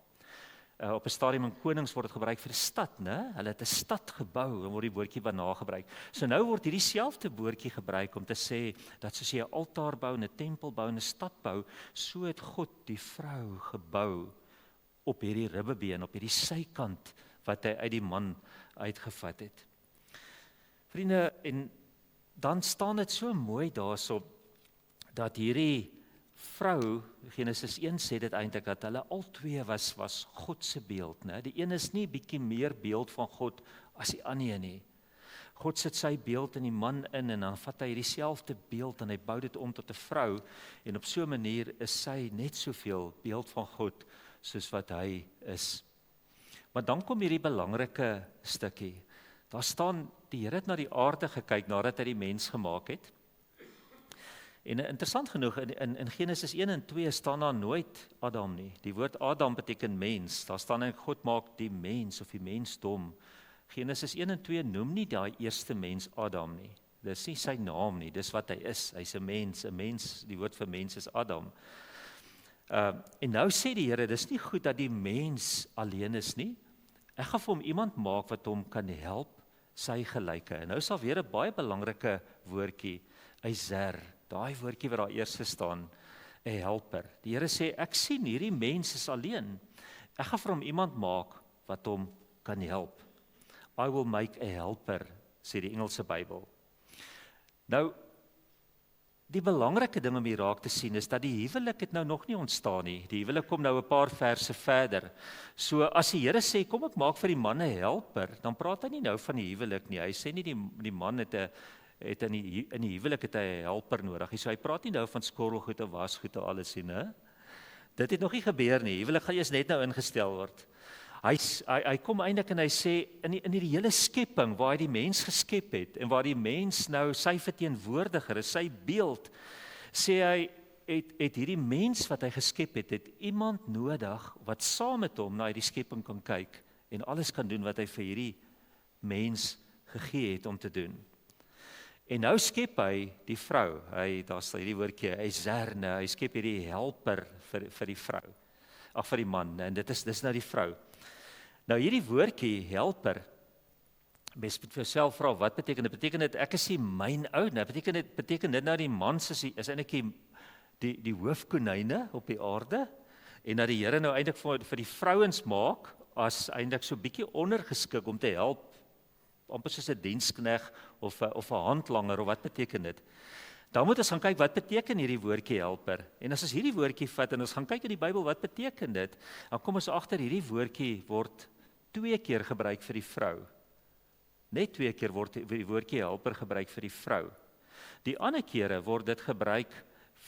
Op 'n stadium in konings word dit gebruik vir 'n stad, né? Hulle het 'n stad gebou en word die woordjie bana gebruik. So nou word hierdie selfde woordjie gebruik om te sê dat soos jy 'n altaar bou en 'n tempel bou en 'n stad bou, so het God die vrou gebou op hierdie ribbebeen, op hierdie sykant wat hy uit die man uitgevat het. Vriende, en dan staan dit so mooi daarso dat hierdie vrou, Genesis 1 sê dit eintlik dat hulle albei was God se beeld, né? Die een is nie bietjie meer beeld van God as die ander nie. God sit sy beeld in die man in en dan vat hy dieselfde beeld en hy bou dit om tot 'n vrou en op so 'n manier is sy net soveel beeld van God soos wat hy is. Maar dan kom hierdie belangrike stukkie. Daar staan die Here het na die aarde gekyk nadat hy die mens gemaak het. En interessant genoeg, in Genesis 1 en 2 staan daar nooit Adam nie. Die woord Adam beteken mens. Daar staan en God maak die mens of die mensdom. Genesis 1 en 2 noem nie daai eerste mens Adam nie. Dis nie sy naam nie, dis wat hy is. Hy's 'n mens, die woord vir mens is Adam. En nou sê die Here, dis nie goed dat die mens alleen is nie. Ek gaan vir hom iemand maak wat hom kan help, sy gelyke. En nou is daar weer 'n baie belangrike woordjie, Eiser. Daai woordjie wat daar eers staan, 'n helper. Die Here sê, ek sien hierdie mens is alleen. Ek gaan vir hom iemand maak wat hom kan help. I will make a helper, sê die Engelse Bybel. Nou, die belangrike ding om hier raak te sien is dat die huwelik het nou nog nie ontstaan nie. Die huwelik kom nou 'n paar verse verder. So as die Here sê, kom ek maak vir die man 'n helper, dan praat hy nie nou van die huwelik nie. Hy sê nie die man het in die huwelik het hy 'n helper nodig. So hy praat nie nou van skorrelgoed en wasgoed en alles nie, né? Dit het nog nie gebeur nie. Huwelik gaan eers net nou ingestel word. Hy kom eintlik en hy sê in die hele skepping waar hy die mens geskep het en waar die mens nou sy verteenwoordiger is, sy beeld, sê hy het hierdie mens wat hy geskep het iemand nodig wat saam met hom na hierdie skepping kan kyk en alles kan doen wat hy vir hierdie mens gegee het om te doen. En nou skep hy die vrou. Daar staan hierdie woordjie, hy skep hierdie helper vir die vrou. Ag vir die man, en dis nou die vrou. Nou hierdie woordjie helper, mens moet vir jouself vra wat beteken dit? Beteken dit ek is die myn ou? Nou beteken dit nou die man is eintlik die hoofkonyne op die aarde en dat die Here nou eintlik vir die vrouens maak as eintlik so bietjie ondergeskik om te help, amper soos 'n dienskneg of 'n handlanger of wat beteken dit? Dan moet ons gaan kyk wat beteken hierdie woordjie helper. En as ons hierdie woordjie vat en ons gaan kyk in die Bybel wat beteken dit, dan kom ons agter hierdie woordjie word 2 keer gebruik vir die vrou. Net 2 keer word die woordjie helper gebruik vir die vrou. Die ander kere word dit gebruik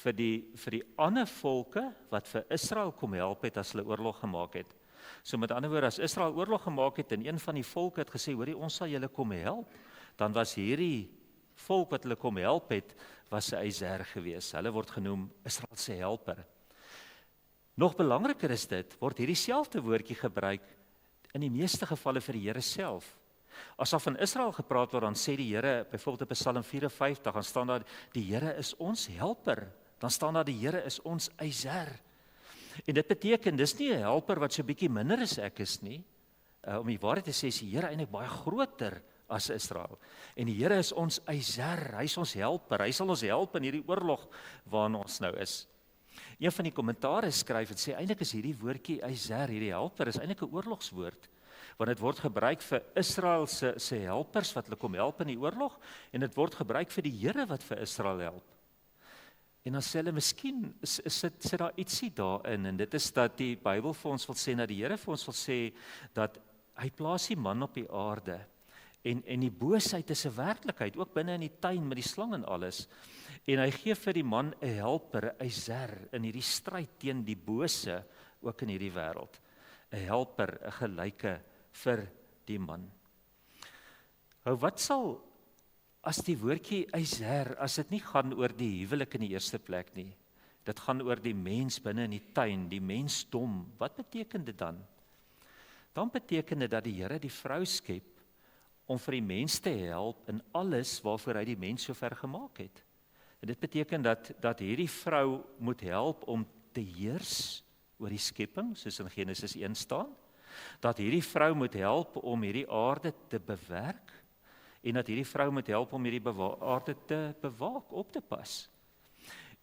vir die ander volke wat vir Israel kom help het as hulle oorlog gemaak het. So met ander woorde, as Israel oorlog gemaak het en een van die volke het gesê, hoorie, ons sal julle kom help, dan was hierdie volk wat hulle kom help het, was 'n Eiser gewees. Hulle word genoem Israel se helper. Nog belangriker is dit, word hierdie selfde woordjie gebruik in die meeste gevalle vir die Here self. As daar van Israel gepraat word, dan sê die Here, byvoorbeeld op Psalm 54, dan staan daar, die Here is ons helper. Dan staan daar, die Here is ons Eiser. En dit beteken, dis nie 'n helper wat so bietjie minder as ek is nie. Om die waarheid te sê, is die Here eintlik baie groter as Israel. En die Here is ons Eiser, hy is ons helper, hy sal ons help in hierdie oorlog waarin ons nou is. Een van die kommentaare skryf en sê, eintlik is hierdie woordjie Eiser, hierdie helper, is eintlik 'n oorlogswoord, want dit word gebruik vir Israel se helpers wat hulle kom help in die oorlog, en dit word gebruik vir die Here wat vir Israel help. En dan sê hulle, miskien sit daar ietsie daarin, en dit is dat die Bybel vir ons wil sê, dat die Here vir ons wil sê, dat hy plaas die man op die aarde, en die boosheid is 'n werklikheid, ook binne in die tuin met die slang en alles, en hy gee vir die man 'n helper, 'n Eiser, in hierdie stryd teen die bose, ook in hierdie wêreld, 'n helper, 'n gelyke vir die man. Nou wat sal, as die woordjie Eiser, as dit nie gaan oor die huwelik in die eerste plek nie, dit gaan oor die mens binne in die tuin, die mensdom, wat beteken dit dan? Dan beteken dit dat die Here die vrou skep, om vir die mens te help in alles waarvoor hy die mens so ver gemaak het. En dit beteken dat hierdie vrou moet help om te heers oor die skepping, soos in Genesis 1 staan, dat hierdie vrou moet help om hierdie aarde te bewerk, en dat hierdie vrou moet help om hierdie aarde te bewaak, op te pas.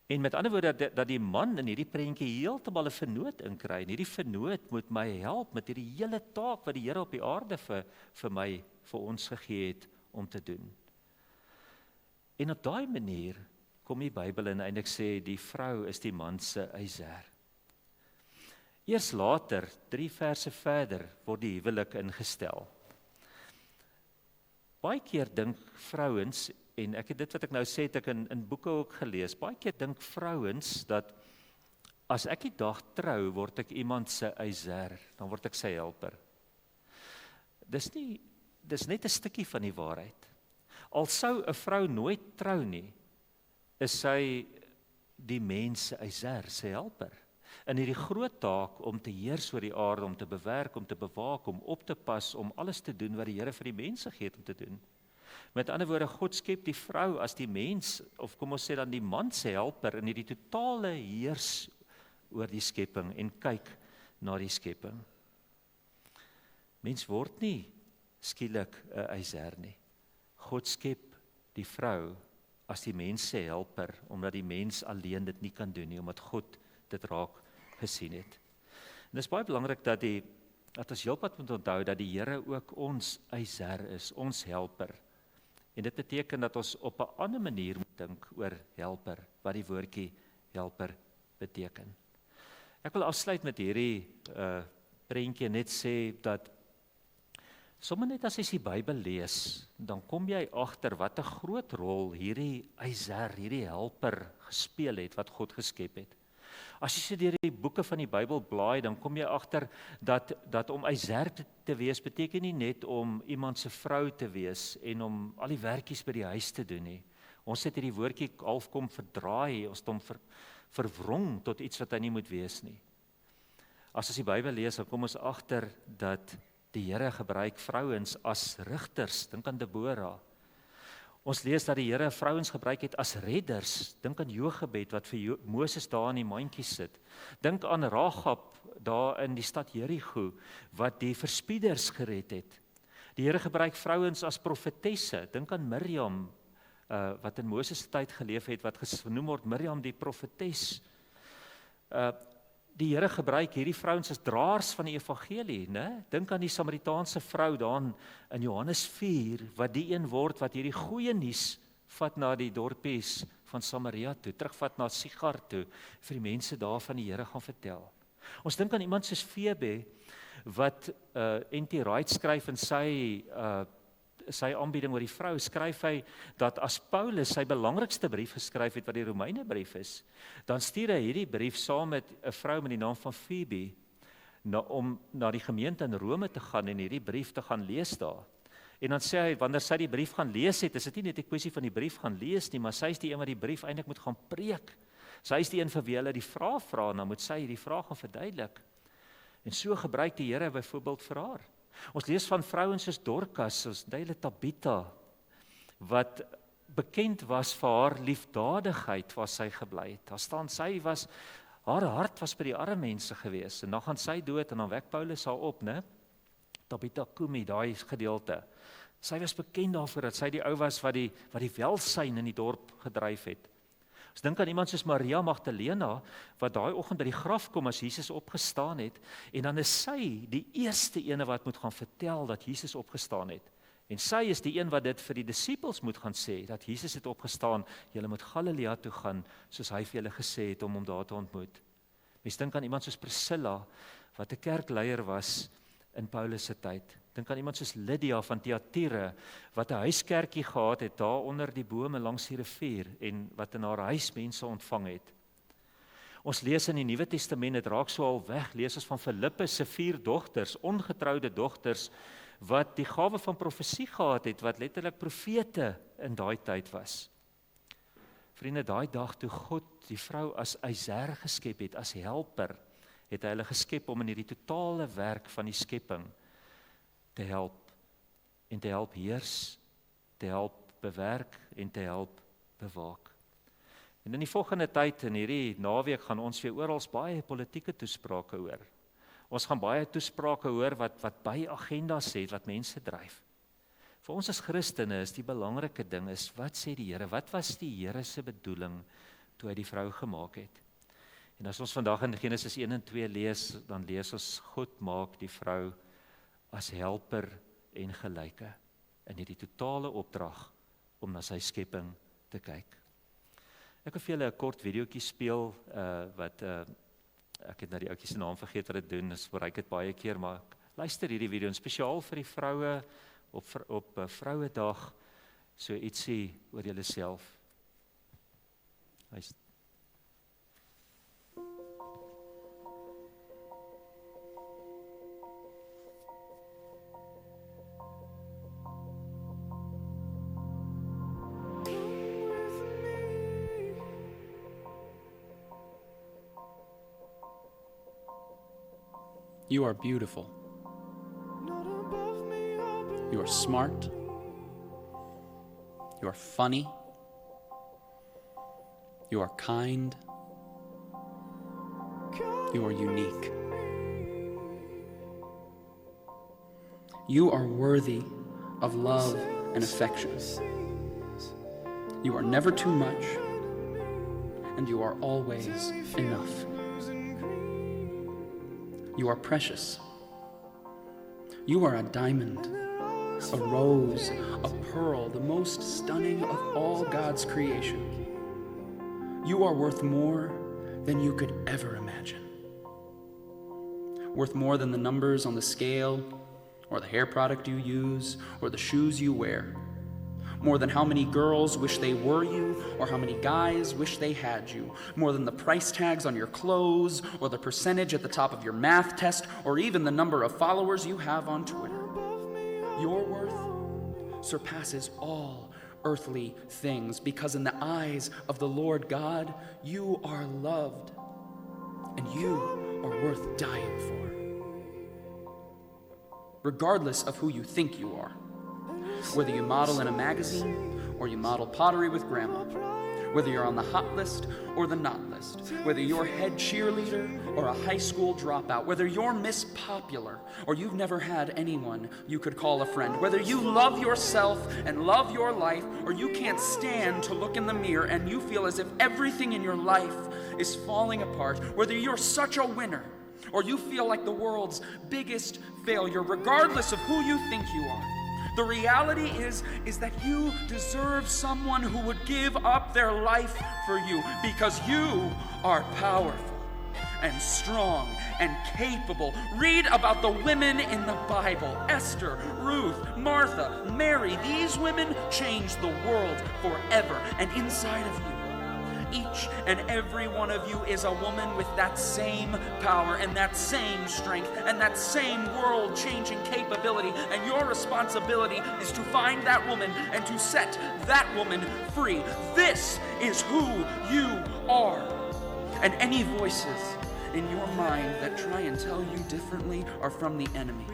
En met ander woorde, dat die man in hierdie prentjie heeltemal 'n vernoot inkry, en hierdie vernoot moet my help met hierdie hele taak wat die Here op die aarde vir ons gegee het om te doen. En op daai manier kom die Bybel en eintlik sê die vrou is die man se yser. Eers later, 3 verse verder, word die huwelik ingestel. Baie keer dink vrouens, en dit wat ek nou sê, het ek in boeke ook gelees, baie keer dink vrouens dat as ek die dag trou, word ek iemand se yser, dan word ek sy helper. Dis net 'n stukkie van die waarheid. Al sou 'n vrou nooit trou nie, is sy die mens se yser, sy helper. In hierdie groot taak om te heers oor die aarde, om te bewerk, om te bewaak, om op te pas, om alles te doen wat die Here vir die mense gee om te doen. Met ander woorde, God skep die vrou as die mens, of kom ons sê dan die man se helper in hierdie totale heers oor die skepping en kyk na die skepping. Mens word nie skielik 'n yser nie. God skep die vrou as die mens se helper, omdat die mens alleen dit nie kan doen nie, omdat God dit raak gesien het. En dit is baie belangrik dat ons heelpad moet onthou dat die Here ook ons yser is, ons helper. En dit beteken dat ons op 'n ander manier moet dink oor helper, wat die woordjie helper beteken. Ek wil afsluit met hierdie prentjie, net sê dat sommer net as jy die Bybel lees, dan kom jy agter wat 'n groot rol hierdie yser, hierdie helper gespeel het wat God geskep het. As jy deur die boeke van die Bybel blaai, dan kom jy agter dat om yser te wees beteken nie net om iemand se vrou te wees en om al die werkies by die huis te doen nie. Ons het hierdie woordjie half kom verdraai, ons het hom verwrong tot iets wat hy nie moet wees nie. As ons die Bybel lees, dan kom ons agter dat die Here gebruik vrouens as rigters, dink aan Deborah. Ons lees dat die Here vrouens gebruik het as redders, dink aan Jochebed wat vir Moses daar in die mandjie sit. Dink aan Rahab daar in die stad Jerigo wat die verspieders gered het. Die Here gebruik vrouens as profetesse, dink aan Miriam wat in Moses se tyd geleef het, wat genoem word Miriam die profetes. Die Here gebruik hierdie vrouens as draers van die evangelie, né? Dink aan die Samaritaanse vrou daar in Johannes 4, wat die een word wat hierdie goeie nuus vat na die dorpies van Samaria toe, terugvat na Sigar toe, vir die mense daar van die Here gaan vertel. Ons dink aan iemand soos Febe, wat N.T. Wright skryf in sy aanbieding oor die vrou, skryf hy dat as Paulus sy belangrikste brief geskryf het, wat die Romeine brief is, dan stuur hy hierdie brief saam met 'n vrou met die naam van Phoebe, om na die gemeente in Rome te gaan en hierdie brief te gaan lees daar. En dan sê hy, wanneer sy die brief gaan lees het, is dit nie net 'n kwessie van die brief gaan lees nie, maar sy is die een wat die brief eintlik moet gaan preek. Sy is die een vir wie hulle die vraag vra, en dan moet sy hierdie vraag gaan verduidelik. En so gebruik die Here byvoorbeeld vir haar. Ons lees van vrouens soos Dorcas, soos Tabitha, wat bekend was vir haar liefdadigheid waar sy gebly het. Daar staan, haar hart was by die arme mense gewees, en dan gaan sy dood, en dan wek Paulus haar op, né? Tabitha Kumi, daai gedeelte. Sy was bekend daarvoor dat sy die ou was wat die welsyn in die dorp gedryf het. Ons dink aan iemand soos Maria Magdalena, wat daai oggend by die graf kom as Jesus opgestaan het, en dan is sy die eerste ene wat moet gaan vertel dat Jesus opgestaan het. En sy is die een wat dit vir die disippels moet gaan sê, dat Jesus het opgestaan, julle moet Galilea toe gaan, soos hy vir julle gesê het om hom daar te ontmoet. Mens dink aan iemand soos Priscilla, wat 'n kerkleier was in Paulus se tyd. Dink aan iemand soos Lydia van Thyatira, wat 'n huiskerkie gehad het daar onder die bome langs die rivier, en wat in haar huis mense ontvang het. Ons lees in die Nuwe Testament, dit raak so al weg, lees ons van Filippus se 4 dogters, ongetroude dogters, wat die gawe van profesie gehad het, wat letterlik profete in daai tyd was. Vriende, daai dag toe God die vrou as yser geskep het, as helper, het hy hulle geskep om in hierdie totale werk van die skepping te help, en te help heers, te help bewerk, en te help bewaak. En in die volgende tyd, in hierdie naweek, gaan ons weer oral baie politieke toesprake hoor. Ons gaan baie toesprake hoor wat by agendas het, wat mense dryf. Vir ons as Christene is die belangrike ding is, wat sê die Here? Wat was die Here se bedoeling toe hy die vrou gemaak het? En as ons vandag in Genesis 1 en 2 lees, dan lees ons, God maak die vrou as helper en gelyke in hierdie totale opdrag om na sy skepping te kyk. Ek wil vir julle 'n kort videoetjie speel wat ek het nou die ouetjie se naam vergeet wat dit doen. Dis bereik dit baie keer, maar luister hierdie video en spesiaal vir die vroue op Vrouedag, so ietsie oor julleself. You are beautiful. You are smart. You are funny. You are kind. You are unique. You are worthy of love and affection. You are never too much, and you are always enough. You are precious. You are a diamond, a rose, a pearl, the most stunning of all God's creation. You are worth more than you could ever imagine. Worth more than the numbers on the scale, or the hair product you use, or the shoes you wear. More than how many girls wish they were you, or how many guys wish they had you. More than the price tags on your clothes, or the percentage at the top of your math test, or even the number of followers you have on Twitter. Your worth surpasses all earthly things, because in the eyes of the Lord God, you are loved, and you are worth dying for. Regardless of who you think you are. Whether you model in a magazine, or you model pottery with grandma. Whether you're on the hot list or the not list. Whether you're head cheerleader or a high school dropout. Whether you're Miss Popular or you've never had anyone you could call a friend. Whether you love yourself and love your life, or you can't stand to look in the mirror and you feel as if everything in your life is falling apart. Whether you're such a winner or you feel like the world's biggest failure, regardless of who you think you are. The reality is that you deserve someone who would give up their life for you, because you are powerful and strong and capable. Read about the women in the Bible: Esther, Ruth, Martha, Mary. These women changed the world forever. And inside of you, each and every one of you is a woman with that same power and that same strength and that same world-changing capability. And your responsibility is to find that woman and to set that woman free. This is who you are. And any voices in your mind that try and tell you differently are from the enemy.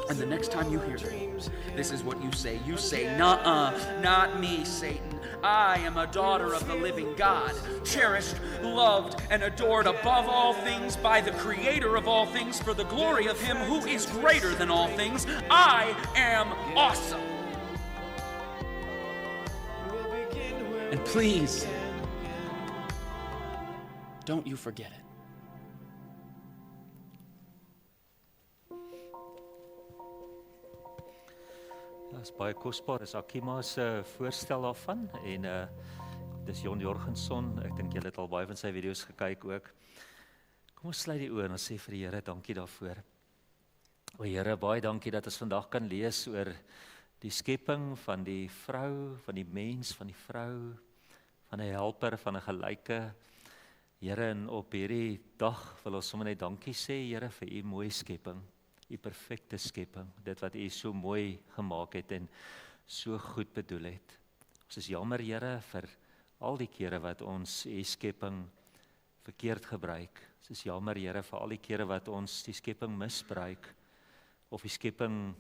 And the next time you hear them, this is what you say. You say, "Nuh-uh, not me, Satan. I am a daughter of the living God, cherished, loved, and adored above all things by the Creator of all things, for the glory of Him who is greater than all things. I am awesome." And please, don't you forget it. Dit is baie kosbaar, dis Akima se voorstel daarvan en dis Jon Jorgenson. Ek dink julle het al baie van sy video's gekyk ook. Kom ons sluit die oë en ons sê vir die Here dankie daarvoor. O Here, baie dankie dat ons vandag kan lees oor die skepping van die vrou, van die mens, van die vrou, van 'n helper, van 'n gelyke. Here, en op hierdie dag wil ons sommer net dankie sê, Here, vir u mooi skepping. Die perfekte skepping, dit wat u so mooi gemaak het en so goed bedoel het. Ons is jammer, Here, vir al die kere wat ons u skepping verkeerd gebruik. Ons is jammer, Here, vir al die kere wat ons die skepping misbruik of die skepping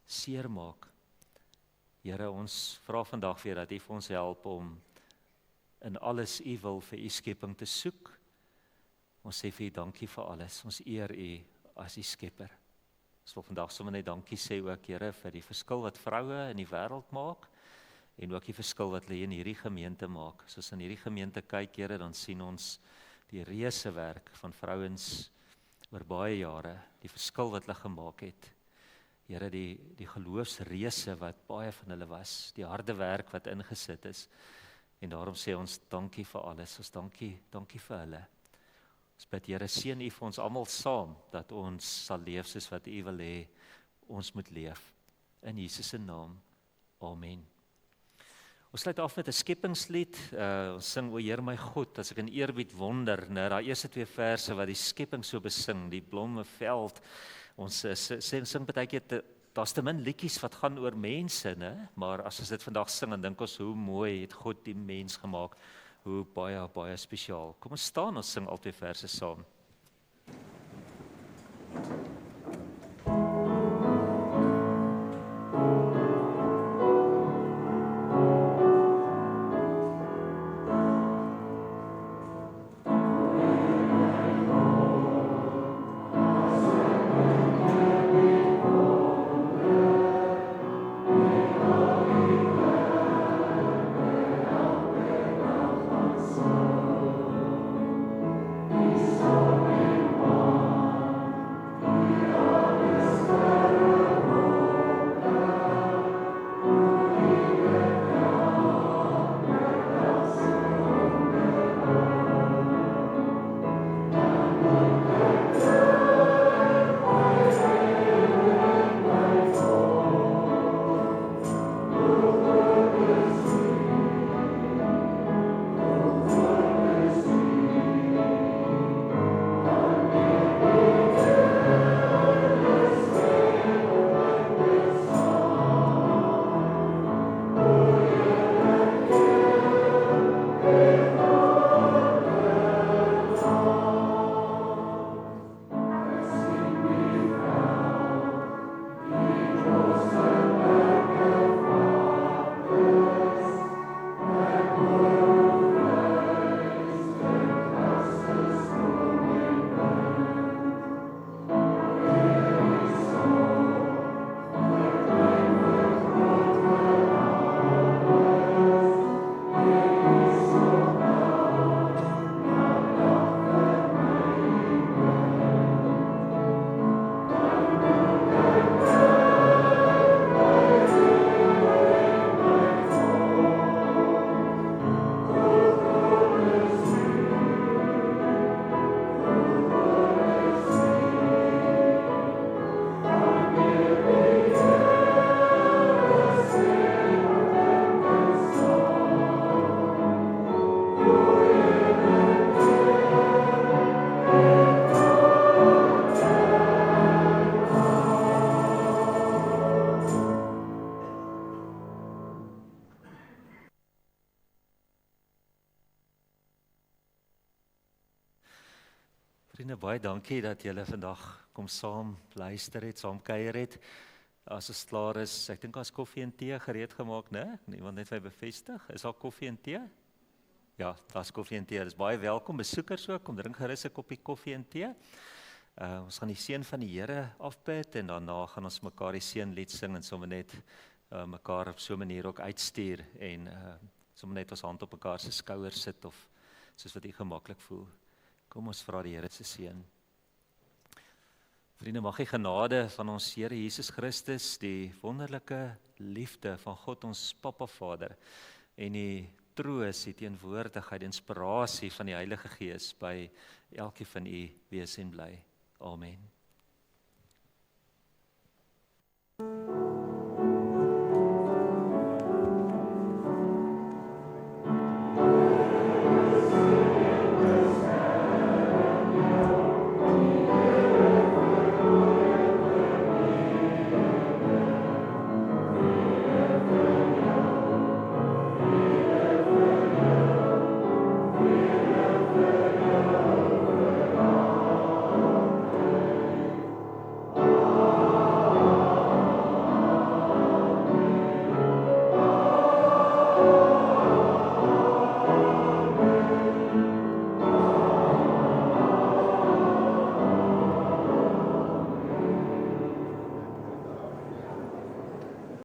seermaak. Here, ons vra vandag weer dat u vir ons help om in alles u wil vir u skepping te soek. Ons sê vir u dankie vir alles. Ons eer u as u skepper. Ons wil vandag sommer net dankie sê ook, Here, vir die verskil wat vroue in die wêreld maak en ook die verskil wat hulle in hierdie gemeente maak. As ons in hierdie gemeente kyk, Here, dan sien ons die reuse werk van vrouens oor baie jare, die verskil wat hulle gemaak het. Here, die geloofsreuse wat baie van hulle was, die harde werk wat ingesit is. En daarom sê ons dankie vir alles. Ons dankie vir hulle. Ons bid Here, seën U vir ons almal saam, dat ons sal leef soos wat U wil hê ons moet leef. In Jesus se naam. Amen. Ons sluit af met 'n skepingslied. Ons sing O Heer my God, as ek in eerbied wonder, daai eerste 2 verse wat die skepping so besing, die blomme veld. Ons sing baie keer, daar's te min liedjies wat gaan oor mense, né? Maar as ons dit vandag sing, dan dink ons hoe mooi het God die mens gemaak, hoe baie spesiaal. Kom ons staan, ons sing al 2 verse saam. Vriende, baie dankie dat julle vandag kom saam luister het, saam kuier het. As ons klaar is, ek dink daar's koffie en tee gereed gemaak, né? Niemand net vir bevestig. Is daar koffie en tee? Ja, daar's koffie en tee. Dis baie welkom besoekers ook. Kom drink gerus 'n koppie koffie en tee. Ons gaan die seën van die Here afbid en daarna gaan ons mekaar die seënlied sing en sommer net mekaar op so 'n manier ook uitstuur en sommer net ons hand op mekaar se skouers sit of soos wat u gemaklik voel. Kom ons vra die Here se seën. Vriende, mag die genade van ons Here Jesus Christus, die wonderlike liefde van God ons Papa Vader en die troos, die teenwoordigheid, die inspirasie van die Heilige Gees by elkeen van u wees en bly. Amen.